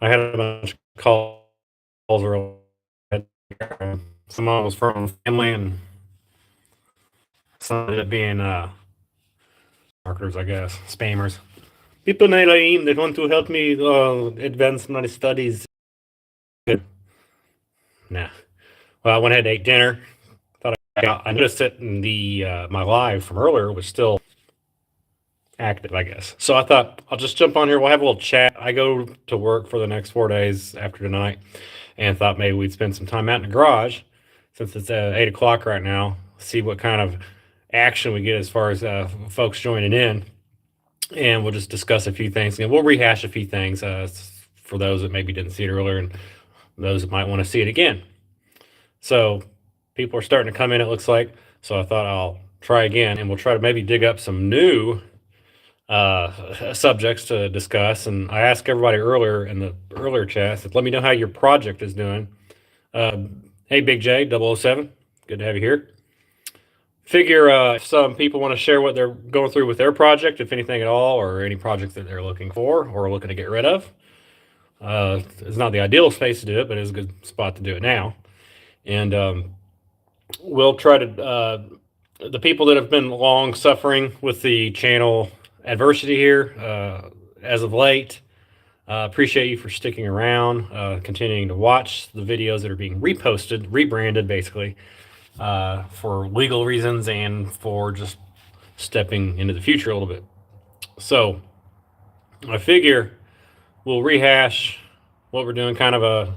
I had a bunch of calls earlier. Someone was from family, and some ended up being marketers, I guess, spammers. People named they want to help me advance my studies. Good. Nah. Well, I went ahead and ate dinner. I noticed it in the my live from earlier was still active, I guess. So I thought I'll just jump on here. We'll have a little chat. I go to work for the next 4 days after tonight, and thought maybe we'd spend some time out in the garage since it's 8 o'clock right now. See what kind of action we get as far as folks joining in, and we'll just discuss a few things. And we'll rehash a few things for those that maybe didn't see it earlier, and those that might want to see it again. So people are starting to come in, it looks like. So I thought I'll try again, and we'll try to maybe dig up some new subjects to discuss. And I asked everybody earlier in the earlier chat, said, let me know how your project is doing. Hey, Big J, 007, good to have you here. Figure if some people want to share what they're going through with their project, if anything at all, or any projects that they're looking for or looking to get rid of. It's not the ideal space to do it, but it's a good spot to do it now. And we'll try to, the people that have been long suffering with the channel adversity here as of late, appreciate you for sticking around, continuing to watch the videos that are being reposted, rebranded basically, for legal reasons and for just stepping into the future a little bit. So I figure we'll rehash what we're doing, kind of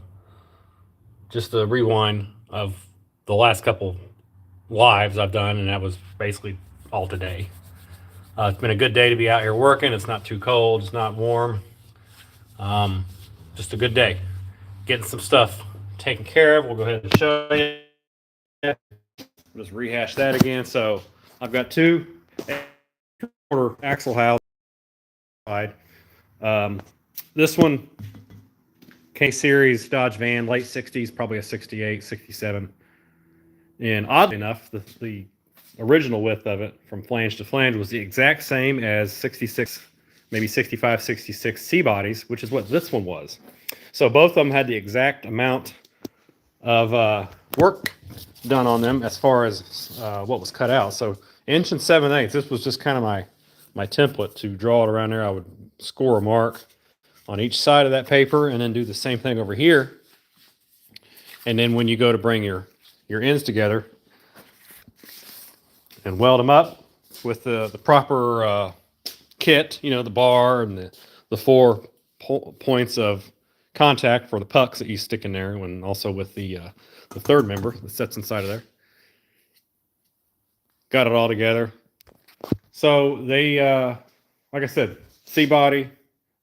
just a rewind of the last couple lives I've done, and that was basically all today. It's been a good day to be out here working. It's not too cold. It's not warm. Just a good day. Getting some stuff taken care of. We'll go ahead and show you. Just rehash that again. So I've got two quarter axle house. This one, K-Series Dodge van, late 60s, probably a 68, 67. And oddly enough, the original width of it from flange to flange was the exact same as 66, maybe 65, 66 C-bodies, which is what this one was. So both of them had the exact amount of work done on them as far as what was cut out. So 1 7/8. This was just kind of my template to draw it around there. I would score a mark on each side of that paper and then do the same thing over here. And then when you go to bring your ends together and weld them up with the proper kit, you know, the bar and the 4 points of contact for the pucks that you stick in there, and also with the third member that sits inside of there. Got it all together. So they, like I said, C-body,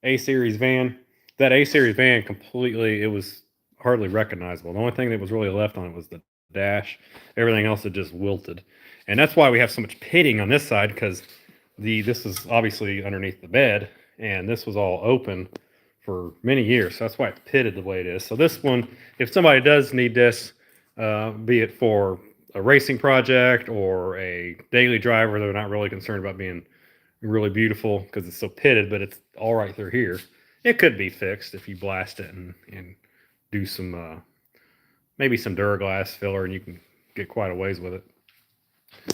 A-Series van. That A-Series van completely, it was hardly recognizable. The only thing that was really left on it was the dash. Everything else had just wilted. And that's why we have so much pitting on this side, because this is obviously underneath the bed, and this was all open for many years. So that's why it's pitted the way it is. So this one, if somebody does need this, be it for a racing project or a daily driver, they're not really concerned about being really beautiful because it's so pitted, but it's all right through here. It could be fixed if you blast it and do some maybe some Duraglass filler, and you can get quite a ways with it.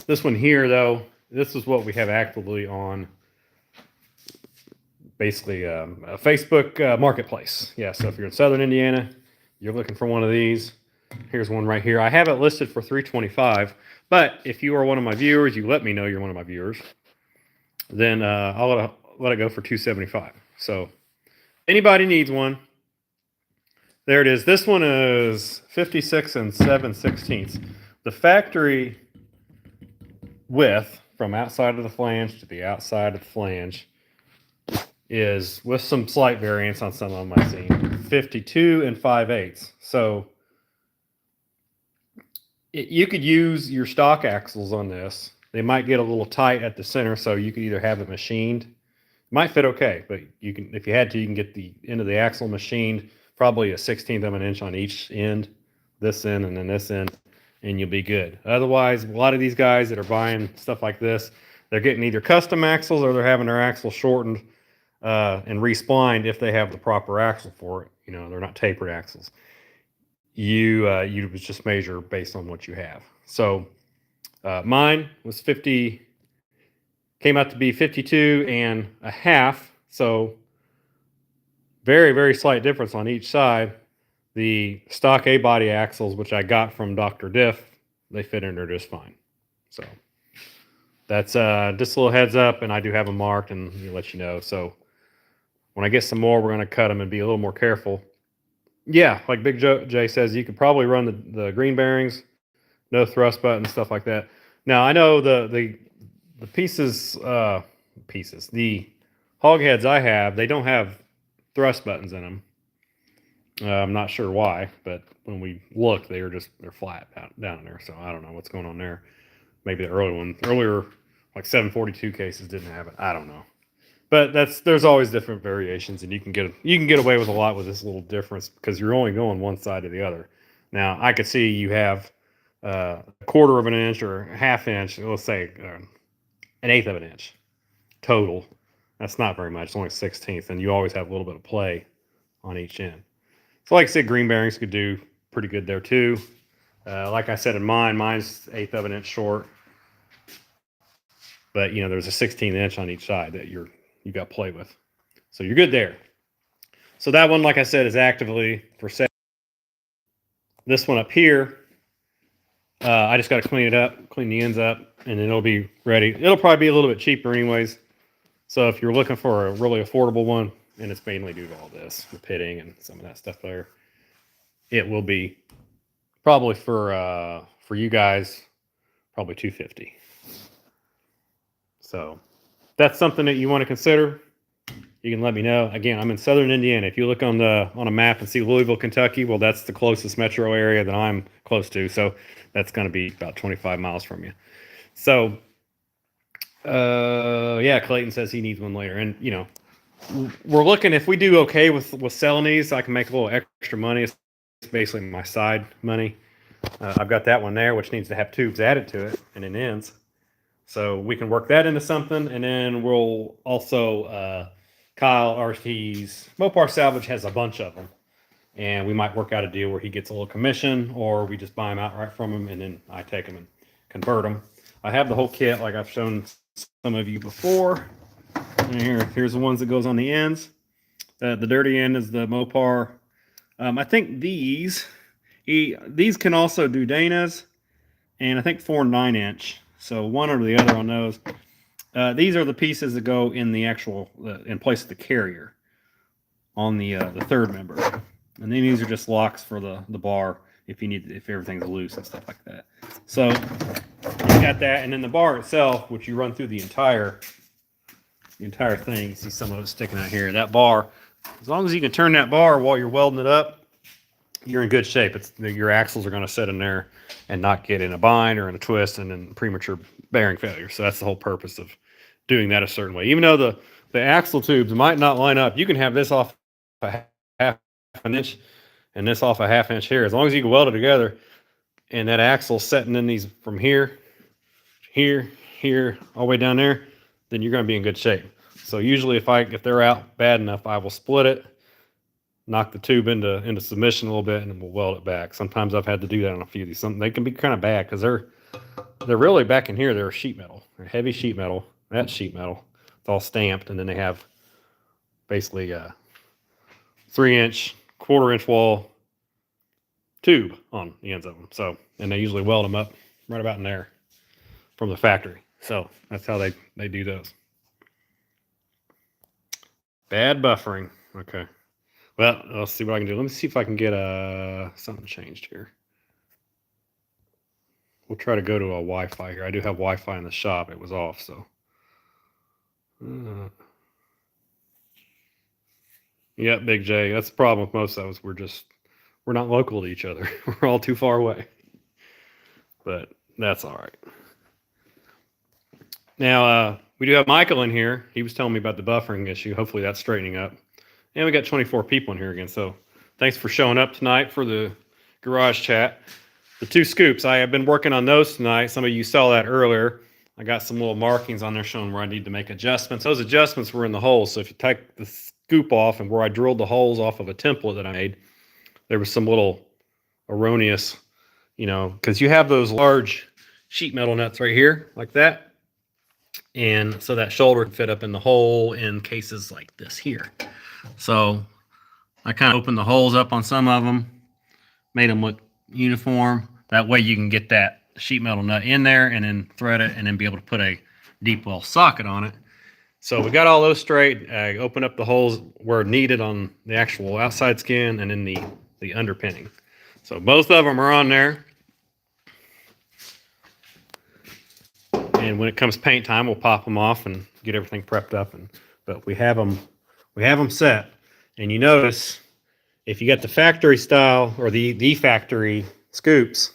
This one here, though, this is what we have actively on basically a Facebook marketplace. Yeah, so if you're in Southern Indiana, you're looking for one of these. Here's one right here. I have it listed for $325, but if you are one of my viewers, you let me know you're one of my viewers, then I'll let it go for $275. So anybody needs one, there it is. This one is 56 7/16. The factory width from outside of the flange to the outside of the flange is, with some slight variance on some of them I've seen, 52 5/8. So you could use your stock axles on this. They might get a little tight at the center, so you could either have it machined. It might fit okay, but you can, if you had to, you can get the end of the axle machined, probably a 1/16 of an inch on each end, this end and then this end, and you'll be good. Otherwise, a lot of these guys that are buying stuff like this, they're getting either custom axles or they're having their axle shortened and resplined if they have the proper axle for it. You know, they're not tapered axles. You just measure based on what you have. So mine was 50, came out to be 52 and a half. So very, very slight difference on each side. The stock A body axles, which I got from Dr. Diff, they fit in there just fine. So that's just a little heads up, and I do have them marked and let you know. So when I get some more, we're going to cut them and be a little more careful. Yeah, like Big Jay says, you could probably run the green bearings, no thrust button, stuff like that. Now I know the pieces, the hog heads I have, they don't have thrust buttons in them. I'm not sure why, but when we look, they're flat down in there. So I don't know what's going on there. Maybe the earlier like 742 cases didn't have it. I don't know. But there's always different variations, and you can get away with a lot with this little difference because you're only going one side to the other. Now I could see you have a quarter of an inch or a half inch, let's say an eighth of an inch total. That's not very much. It's only 1/16, and you always have a little bit of play on each end. So like I said, green bearings could do pretty good there too. Like I said in mine's eighth of an inch short, but you know there's a 16 inch on each side that you got to play with, so you're good there. So that one, like I said, is actively for sale. This one up here, I just got to clean it up, clean the ends up, and then it'll be ready. It'll probably be a little bit cheaper anyways. So if you're looking for a really affordable one, and it's mainly due to all this, the pitting and some of that stuff there, it will be probably for you guys, probably $250. So that's something that you want to consider. You can let me know. Again, I'm in southern Indiana. If you look on a map and see Louisville, Kentucky, well, that's the closest metro area that I'm close to. So that's going to be about 25 miles from you. So, yeah, Clayton says he needs one later. And, you know, we're looking, if we do okay with selling these, I can make a little extra money. It's basically my side money. I've got that one there, which needs to have tubes added to it and it ends. So we can work that into something. And then we'll also, Kyle RT's Mopar Salvage has a bunch of them. And we might work out a deal where he gets a little commission, or we just buy them outright from him and then I take them and convert them. I have the whole kit like I've shown some of you before. And here's the ones that goes on the ends. The dirty end is the Mopar. I think these can also do Dana's, and I think 4 9-inch. So one or the other on those. These are the pieces that go in the actual in place of the carrier on the third member, and then these are just locks for the bar if everything's loose and stuff like that. So you got that, and then the bar itself, which you run through the entire thing. You see some of it sticking out here. That bar, as long as you can turn that bar while you're welding it up, you're in good shape. Your axles are going to sit in there and not get in a bind or in a twist and then premature bearing failure. So that's the whole purpose of doing that a certain way. Even though the axle tubes might not line up, you can have this off a half an inch and this off a half inch here. As long as you can weld it together and that axle setting in these from here, all the way down there, then you're going to be in good shape. So usually if they're out bad enough, I will split it, knock the tube into submission a little bit, and then we'll weld it back. Sometimes I've had to do that on a few of these. They can be kind of bad because they're really back in here. They're sheet metal. They're heavy sheet metal. That's sheet metal. It's all stamped, and then they have basically a 3-inch, quarter-inch wall tube on the ends of them. So, and they usually weld them up right about in there from the factory. So that's how they do those. Bad buffering. Okay. Well, let's see what I can do. Let me see if I can get something changed here. We'll try to go to a Wi-Fi here. I do have Wi-Fi in the shop. It was off, so. Yeah, Big J. That's the problem with most of us. We're not local to each other. We're all too far away. But that's all right. Now, we do have Michael in here. He was telling me about the buffering issue. Hopefully that's straightening up. And we got 24 people in here again. So thanks for showing up tonight for the garage chat. The 2 scoops, I have been working on those tonight. Some of you saw that earlier. I got some little markings on there showing where I need to make adjustments. Those adjustments were in the holes. So if you take the scoop off and where I drilled the holes off of a template that I made, there was some little erroneous, because you have those large sheet metal nuts right here like that. And so that shoulder can fit up in the hole in cases like this here. So I kind of opened the holes up on some of them, made them look uniform. That way you can get that sheet metal nut in there and then thread it and then be able to put a deep well socket on it. So we got all those straight. I opened up the holes where needed on the actual outside skin and then the underpinning. So both of them are on there. And when it comes paint time, we'll pop them off and get everything prepped up. But we have them set. And you notice if you got the factory style or the factory scoops,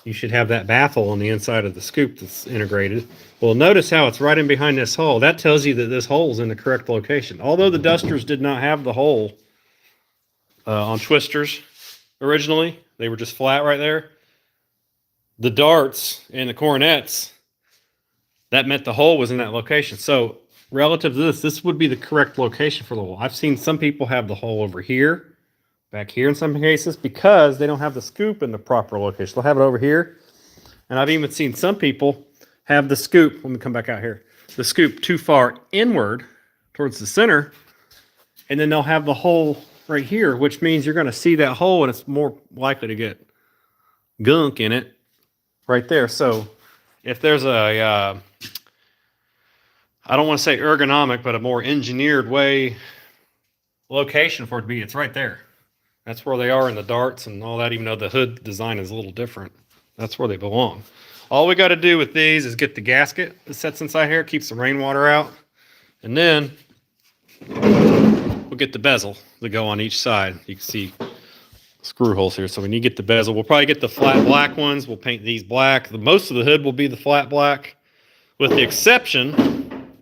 you should have that baffle on the inside of the scoop that's integrated. Well, notice how it's right in behind this hole. That tells you that this hole is in the correct location. Although the dusters did not have the hole on twisters originally, they were just flat right there. The darts and the coronets, that meant the hole was in that location. So relative to this would be the correct location for the hole. I've seen some people have the hole over here, back here in some cases, because they don't have the scoop in the proper location. They'll have it over here. And I've even seen some people have the scoop, let me come back out here, the scoop too far inward towards the center, and then they'll have the hole right here, which means you're going to see that hole and it's more likely to get gunk in it right there. So if there's a, I don't want to say ergonomic, but a more engineered way location for it to be, it's right there. That's where they are in the darts and all that, even though the hood design is a little different. That's where they belong. All we got to do with these is get the gasket that sits inside here, keeps the rainwater out, and then we'll get the bezel to go on each side. You can see screw holes here, so we need to get the bezel. We'll probably get the flat black ones. We'll paint these black. Most of the hood will be the flat black, with the exception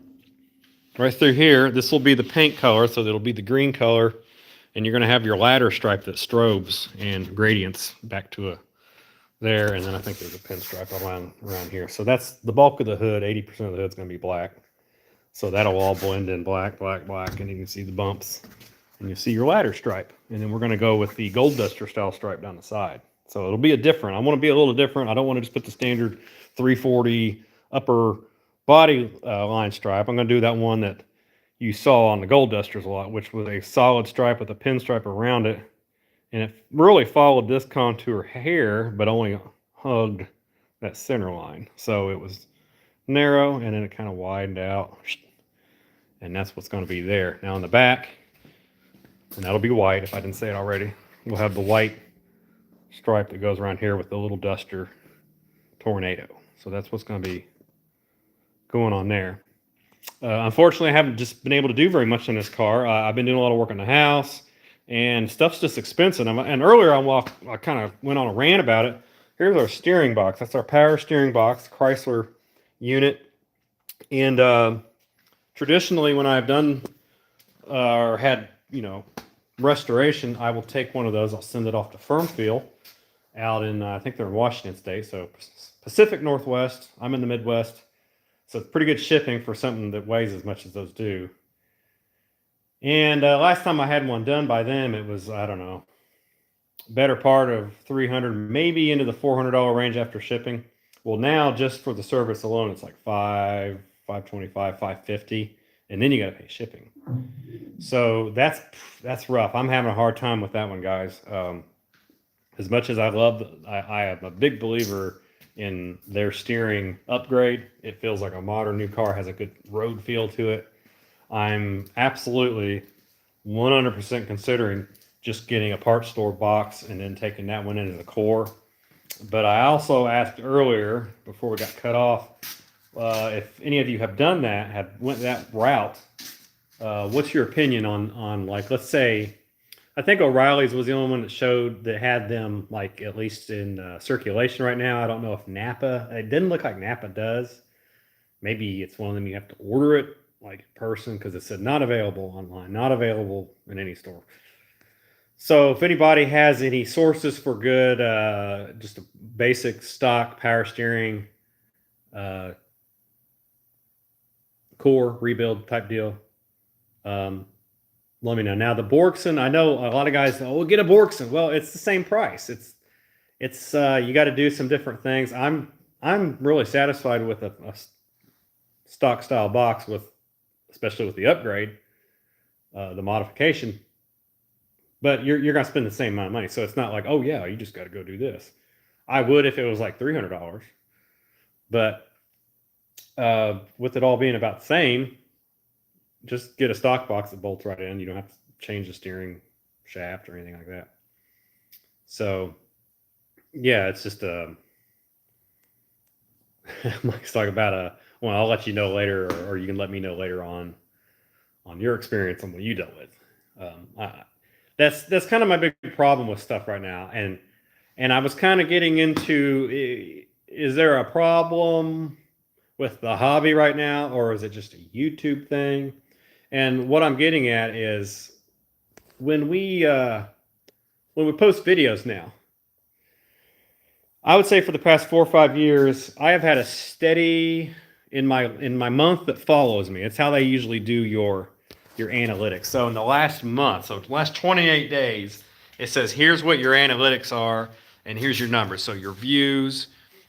right through here. This will be the paint color, so it'll be the green color, and you're going to have your ladder stripe that strobes and gradients back to a there, and then I think there's a pinstripe around here. So that's the bulk of the hood. 80% of the hood's going to be black. So that'll all blend in black, black, black, and you can see the bumps, and you see your ladder stripe. And then we're going to go with the gold duster style stripe down the side. So it'll be I want to be a little different. I don't want to just put the standard 340 upper body line stripe. I'm going to do that one that you saw on the gold dusters a lot, which was a solid stripe with a pinstripe around it. And it really followed this contour here, but only hugged that center line. So it was narrow, and then it kind of widened out. And that's what's going to be there. Now on the back, and that'll be white if I didn't say it already, we'll have the white stripe that goes around here with the little duster tornado. So that's what's going to be going on there. Unfortunately, I haven't just been able to do very much in this car. I've been doing a lot of work on the house. And stuff's just expensive. And earlier I kind of went on a rant about it. Here's our steering box. That's our power steering box, Chrysler unit. And traditionally, when I've done or had, restoration, I will take one of those. I'll send it off to Firmfield out in, I think they're in Washington State. So Pacific Northwest. I'm in the Midwest. So it's pretty good shipping for something that weighs as much as those do. And last time I had one done by them, it was, I don't know, better part of $300, maybe into the $400 range after shipping. Well, now just for the service alone, it's like $525, $550, and then you got to pay shipping. So that's rough. I'm having a hard time with that one, guys. As much as I am a big believer in their steering upgrade. It feels like a modern new car, has a good road feel to it. I'm absolutely 100% considering just getting a parts store box and then taking that one into the core. But I also asked earlier, before we got cut off, if any of you have done that, have went that route, what's your opinion on like, let's say, I think O'Reilly's was the only one that showed that had them like at least in circulation right now. I don't know if Napa, it didn't look like Napa does. Maybe it's one of them you have to order it like in person because it said not available online, not available in any store. So if anybody has any sources for good, just a basic stock power steering core rebuild type deal, let me know. Now the Borkson, I know a lot of guys, oh, we'll get a Borkson. Well, it's the same price. It's you got to do some different things. I'm really satisfied with a stock style box with, especially with the upgrade, the modification. But you're gonna spend the same amount of money, so it's not like, oh yeah, you just got to go do this. I would if it was like $300, but with it all being about the same, just get a stock box that bolts right in. You don't have to change the steering shaft or anything like that. So yeah, it's just Mike's talking about well, I'll let you know later, or you can let me know later on your experience on what you dealt with. That's kind of my big problem with stuff right now, and I was kind of getting into, is there a problem with the hobby right now, or is it just a YouTube thing? And what I'm getting at is when we post videos now, I would say for the past 4 or 5 years, I have had a steady in my month that follows me. It's how they usually do your analytics. So in the last month, so the last 28 days, it says here's what your analytics are, and here's your numbers. So your views,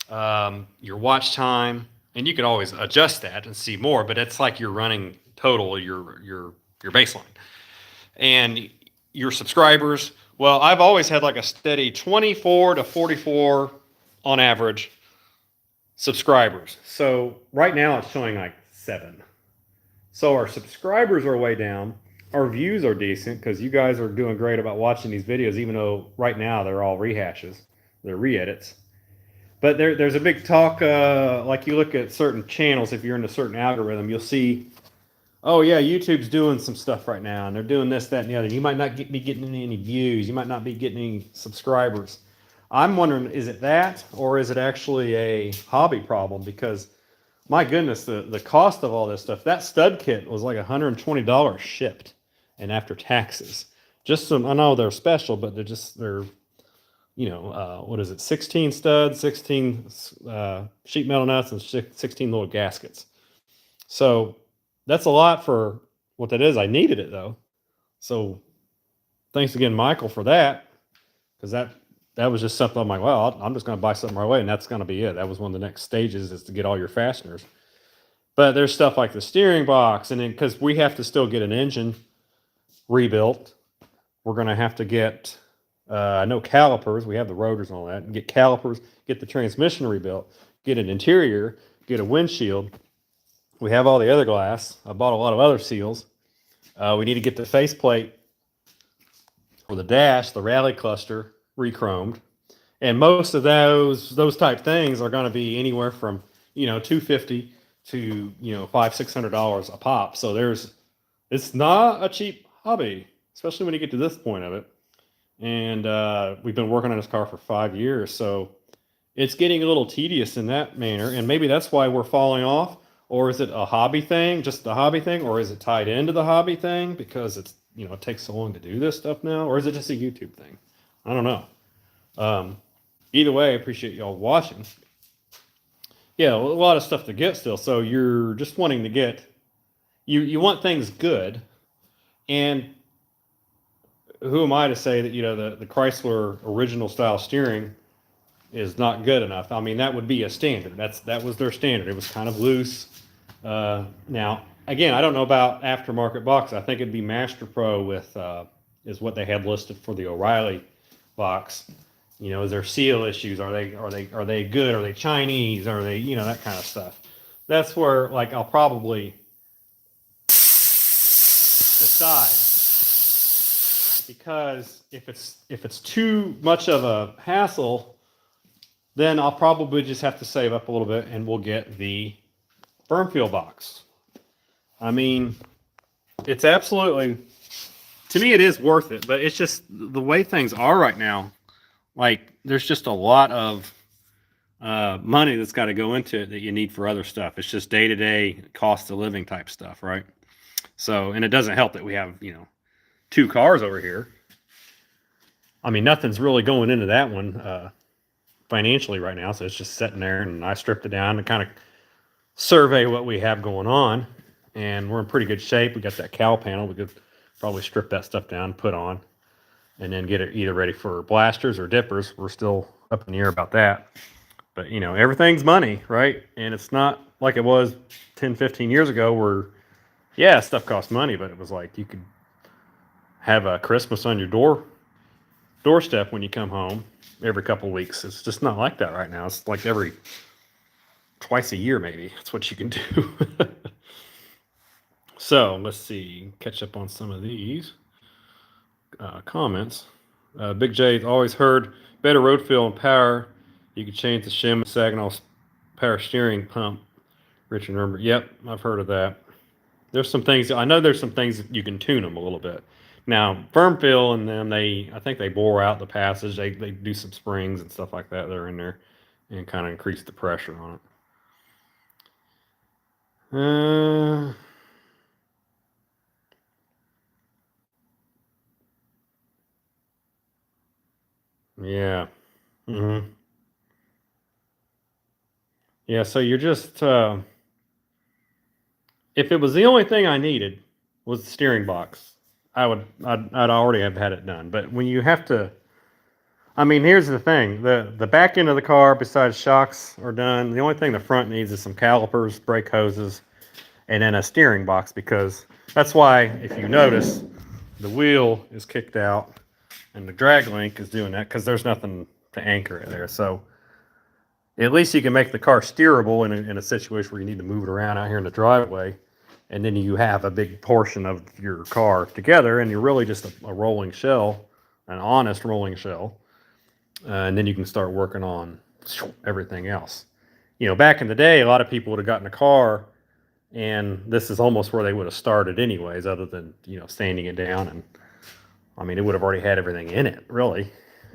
your watch time, and you can always adjust that and see more. But it's like you're running total your baseline, and your subscribers. Well, I've always had like a steady 24 to 44 on average subscribers. So right now it's showing like 7. So our subscribers are way down. Our views are decent because you guys are doing great about watching these videos, even though right now they're all rehashes, they're re-edits. But there's a big talk, like you look at certain channels, if you're in a certain algorithm, you'll see, oh yeah, YouTube's doing some stuff right now, and they're doing this, that, and the other. You might not be getting any views. You might not be getting any subscribers. I'm wondering, is it that, or is it actually a hobby problem? Because my goodness, the cost of all this stuff, that stud kit was like $120 shipped, and after taxes. Just some, I know they're special, but they're what is it, 16 studs, 16 sheet metal nuts, and 16 little gaskets. So that's a lot for what that is. I needed it though. So thanks again, Michael, for that, because that was just something I'm like, well, I'm just going to buy something right away, and that's going to be it. That was one of the next stages, is to get all your fasteners. But there's stuff like the steering box, and then because we have to still get an engine rebuilt, we're going to have to get, I know, calipers. We have the rotors and all that, and get calipers, get the transmission rebuilt, get an interior, get a windshield. We have all the other glass. I bought a lot of other seals. We need to get the faceplate for the dash, the rally cluster, re-chromed. And most of those type things are going to be anywhere from $250 to $500-$600 a pop. So it's not a cheap hobby, especially when you get to this point of it. And we've been working on this car for 5 years, so it's getting a little tedious in that manner. And maybe that's why we're falling off. Or is it a hobby thing, just the hobby thing, or is it tied into the hobby thing because it's it takes so long to do this stuff now, or is it just a YouTube thing? I don't know. Either way, I appreciate y'all watching. Yeah, a lot of stuff to get still. So you're just wanting to get, you want things good, and who am I to say that the Chrysler original style steering is not good enough? I mean, that would be a standard. That was their standard. It was kind of loose. Now, again, I don't know about aftermarket box. I think it'd be Master Pro with is what they had listed for the O'Reilly box. Is there seal issues? Are they good? Are they Chinese? Are they that kind of stuff? That's where I'll probably decide, because if it's too much of a hassle, then I'll probably just have to save up a little bit, and we'll get the Burnfield box. I mean, it's absolutely, to me, it is worth it, but it's just the way things are right now. There's just a lot of money that's got to go into it that you need for other stuff. It's just day-to-day cost of living type stuff, right? So, and it doesn't help that we have, 2 cars over here. I mean, nothing's really going into that one financially right now, so it's just sitting there, and I stripped it down to kind of survey what we have going on. and we're in pretty good shape. We got that cowl panel. We could probably strip that stuff down, put on, and then get it either ready for blasters or dippers. We're still up in the air about that. But, you know, everything's money, right? And it's not like it was 10, 15 years ago where, yeah, stuff cost money, but it was like you could have a Christmas on your doorstep when you come home every couple of weeks. It's just not like that right now. It's like every twice a year, maybe. That's what you can do. So let's see, catch up on some of these comments. Big J's always heard better road feel and power. You could change the shim and Saginaw power steering pump. Richard Remember. Yep, I've heard of that. There's some things, I know there's some things that you can tune them a little bit. Now, firm feel and them, I think they bore out the passage. They do some springs and stuff like that that are in there and kind of increase the pressure on it. Yeah. Mm-hmm. Yeah, so you're just, if it was the only thing I needed was the steering box, I'd already have had it done. But when you have to, I mean, here's the thing: the back end of the car, besides shocks, are done. The only thing the front needs is some calipers, brake hoses, and then a steering box. Because that's why, if you notice, the wheel is kicked out, and the drag link is doing that because there's nothing to anchor it there. So at least you can make the car steerable in a situation where you need to move it around out here in the driveway. And then you have a big portion of your car together, and you're really just a rolling shell, an honest rolling shell. And then you can start working on everything else. You know, back in the day, a lot of people would have gotten a car, and this is almost where they would have started anyways, other than, you know, sanding it down. And I mean, it would have already had everything in it, really.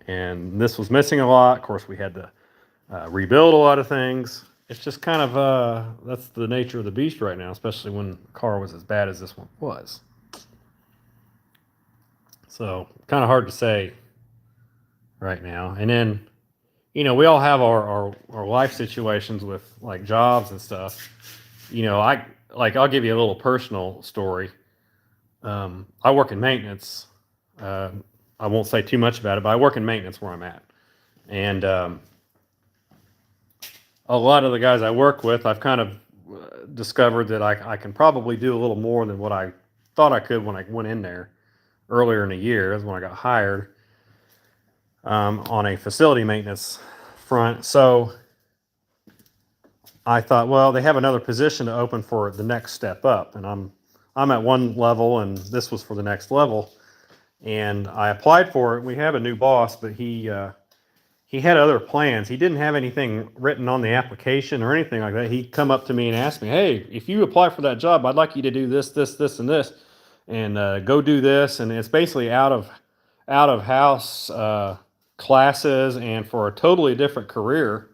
And this was missing a lot. Of course, we had to rebuild a lot of things. It's just kind of, that's the nature of the beast right now, especially when the car was as bad as this one was. So, kind of hard to say right now. And then, you know, we all have our life situations with like jobs and stuff. You know, I'll give you a little personal story. I work in maintenance. I won't say too much about it, but I work in maintenance where I'm at. And a lot of the guys I work with, I've kind of discovered that I can probably do a little more than what I thought I could when I went in there earlier in the year. That's when I got hired on a facility maintenance front. So I thought, well, they have another position to open for the next step up, and I'm at one level, and this was for the next level, and I applied for it. We have a new boss, but he had other plans. He didn't have anything written on the application or anything like that. He'd come up to me and ask me, "Hey, if you apply for that job, I'd like you to do this, this, this, and this, and go do this." And it's basically out of house classes, and for a totally different career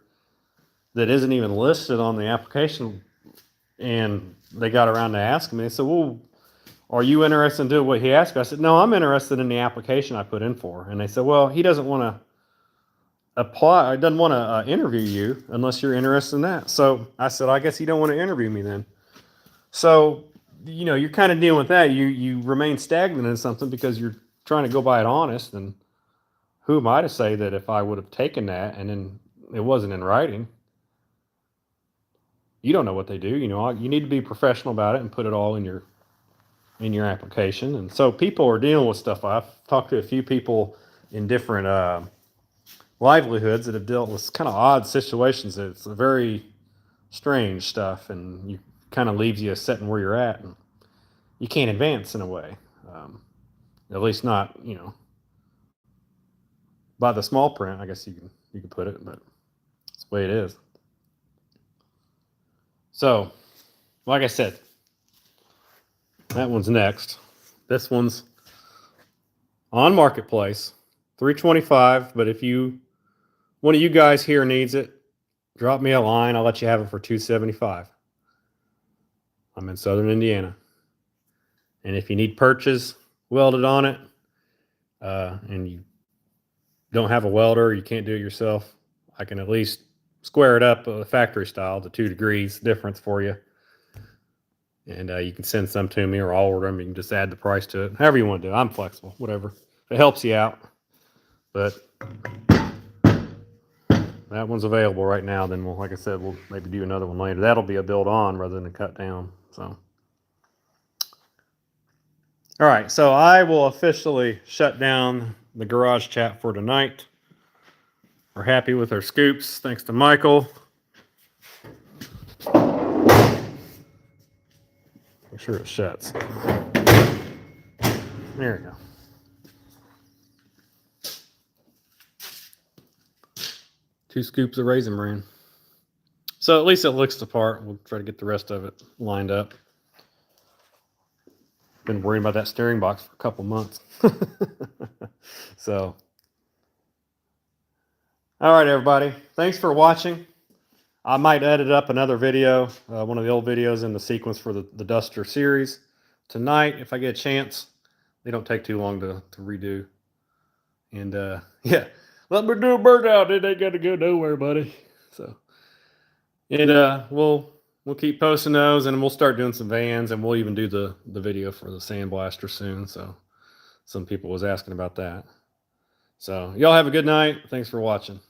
that isn't even listed on the application. And they got around to asking me. They said, "Well, are you interested in doing what he asked?" I said, "No, I'm interested in the application I put in for." And they said, "Well, he doesn't want to apply. I doesn't want to interview you unless you're interested in that." So I said, "I guess you don't want to interview me then." So, you know, you're kind of dealing with that. You remain stagnant in something because you're trying to go by it honest. And who am I to say that if I would have taken that and then it wasn't in writing? You don't know what they do. You know, you need to be professional about it and put it all in your application. And so people are dealing with stuff. I've talked to a few people in different livelihoods that have dealt with kind of odd situations. It's a very strange stuff, and you kind of leaves you sitting where you're at, and you can't advance in a way. At least not, you know, by the small print, I guess you can put it, but it's the way it is. So, like I said, that one's next. This one's on Marketplace, $325. But if one of you guys here needs it, drop me a line. I'll let you have it for $275. I'm in Southern Indiana, and if you need perches welded on it, and you don't have a welder, you can't do it yourself, I can at least square it up factory style to 2 degrees difference for you. And you can send some to me, or I'll order them. You can just add the price to it. However you want to do it. I'm flexible, whatever. If it helps you out. But that one's available right now. Then we'll, like I said, we'll maybe do another one later. That'll be a build on rather than a cut down. So, all right. So I will officially shut down the garage chat for tonight. We're happy with our scoops, thanks to Michael. Make sure it shuts. There we go. Two scoops of Raisin Bran. So at least it looks the part. We'll try to get the rest of it lined up. Been worrying about that steering box for a couple months. So, all right, everybody. Thanks for watching. I might edit up another video, one of the old videos in the sequence for the Duster series tonight if I get a chance. They don't take too long to redo. And yeah, let me do a burnout. It ain't got to go nowhere, buddy. So, and we'll keep posting those, and we'll start doing some vans, and we'll even do the video for the Sandblaster soon. So some people was asking about that. So y'all have a good night. Thanks for watching.